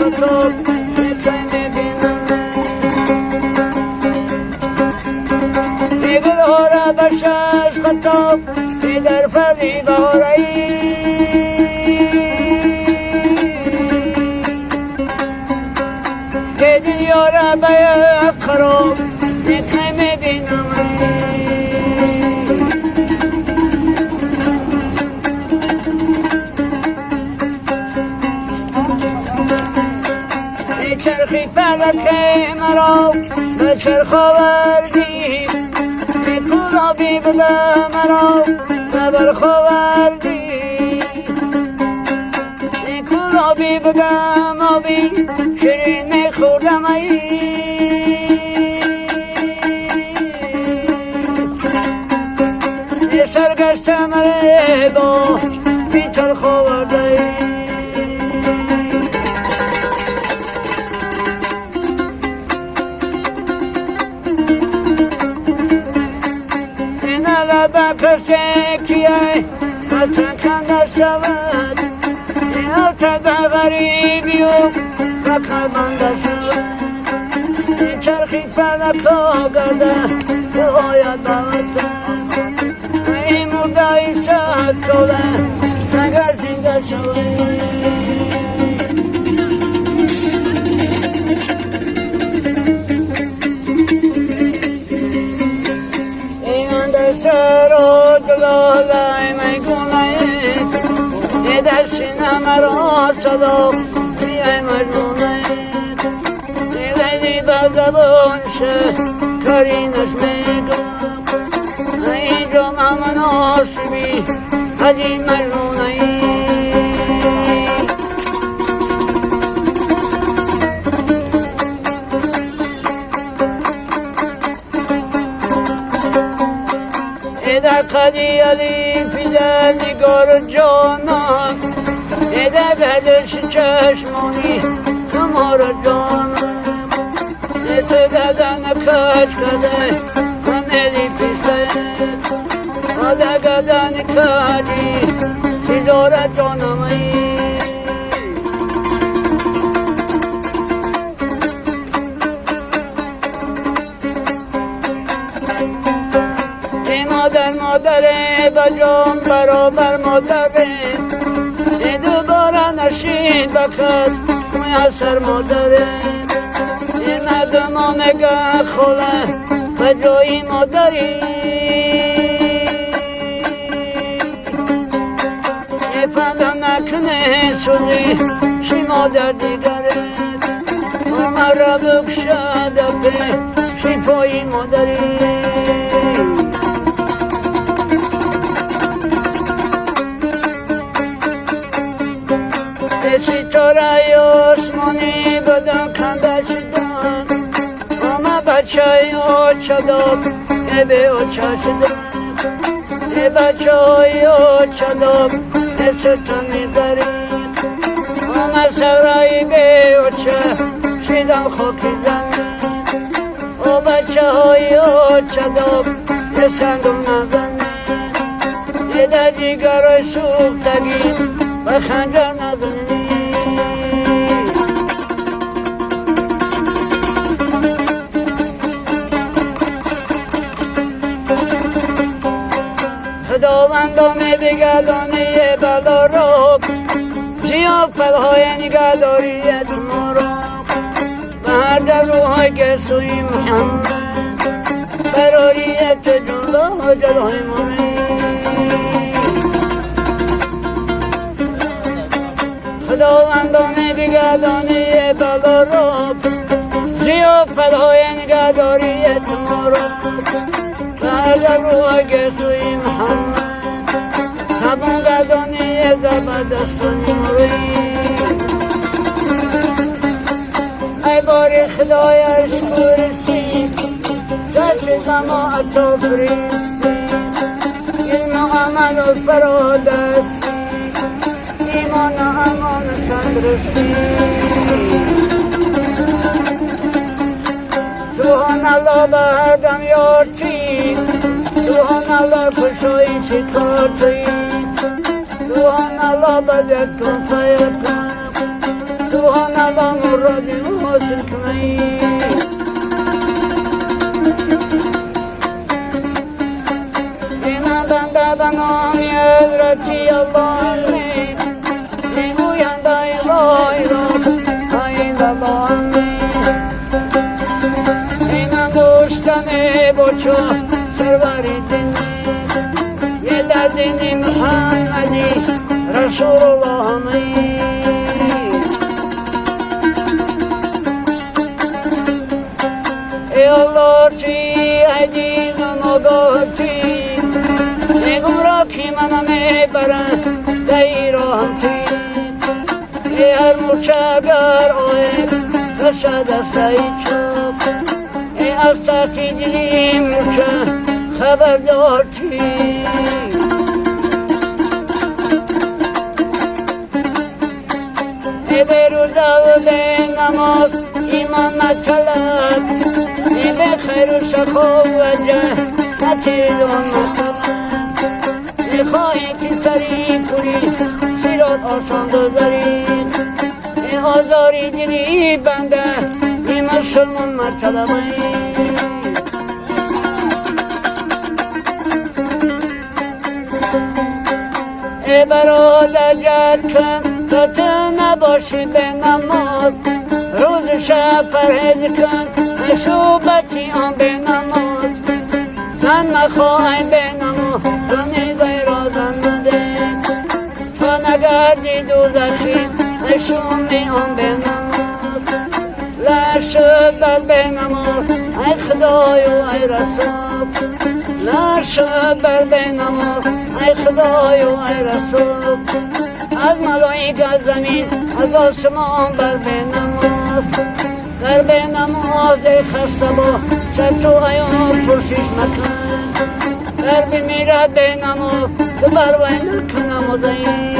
خطاب میکنه بینم میگلها را بشش خطاب می در فضی بهارایی که دنیا را باید خراب میکنه بینم چرخی فلک مرا به چرخ آوردی میکن آبی بده مرا به برخ آوردی میکن آبی بدم آبی شیرین میخوردم ای سرگشتم ره باش بی چرخ آورده کسی کیه وطن کنده شود یا تده غریبی و بکرمانده شود چرخی فلک آگرده باید باوتن این مرده ای شد شده مگر زنده شود سر و دلالای میگونه یه در سینه مرا صدا بیای مجمونه یه لیلی به زبان شه کارینش میگم اینجا مناسبی هدی مجمونه قدی علی پیده نگار جانم ایده بدش چشمانی شمار جانم ایده بدن کش کده همیلی پیشه آده بدن کجی سیدار جانم مادره بجام برابر مادره ای دوباره نشید بکس میسر مادره این مردم ها نگه خوله بجایی مادری ای فندم نکنه سوزی شی مادر دیگره عمر را بکشده به شی پایی مادری ستاره آسمانی بدن کنده شدن اما بچه های آچه داد ای به آچه شدن ای بچه های آچه داد ای ستن میدارید اما سرای به آچه شدن خاکی زمین او بچه های آچه داد ای سندم نزنید ای در جگر سوختگی و خنجر نزنید خداوندانه بگردانه بلا را زیافت‌های نگهداریت ما را و هر در روحای گرسوی محمد براریت جلو جلوی ما خداوندانه بگردانه بلا را زیافت‌های نگهداریت ما را در روح گرسوی محمد تبون گردانی زبردستانی موی ای باری خدای شکرسی شرش زماعت و فریستی علم و عمل و فرادستی ایمان و امان و تندرستی سبحان الله بعدم یارتی سبحان الله کشایی شکارتی سبحان الله بدت کن فیکن روحانه با مرادی حاصل کنی اینا بنده به نامی حضرتی الله میگویند ای وای را ای زبان اینا دوستان بچه سروری دینی یه در دینی محمدی رسول الله می ای الله چی ای دین و نگاه چی نگم را که منو میبرن دی راهم چی ای هر مچگر آیم کشد دسته چوب ای از ساتی دلی مچه خبردار چی ای به روزه و به نماز ایمان نطلب ای به خیر و شخا و جه نتیز و نطلب ای خواهی که سری کنی سیرات آسان گذاری ای آزاری دلی بنده ای مسلمان مرطلبه ای برادر جد کن تا تو نباشی به نماز روز شب پرهیز کن صحبتی آن به نماز زن نخواهی به نماز تو نگاهی را زن بده تا نگردی دوزخی شومی آن به نماز لشد بر به نماز ای خدایا ای رسول لشد بر به نماز ای خدایا ای رسول از ملائک از زمین از آسمان بر به نماز در به نماز خسته با شد تو ایام پرسیش مکن در بمیرد به نماز تو بر وی نکن نمازی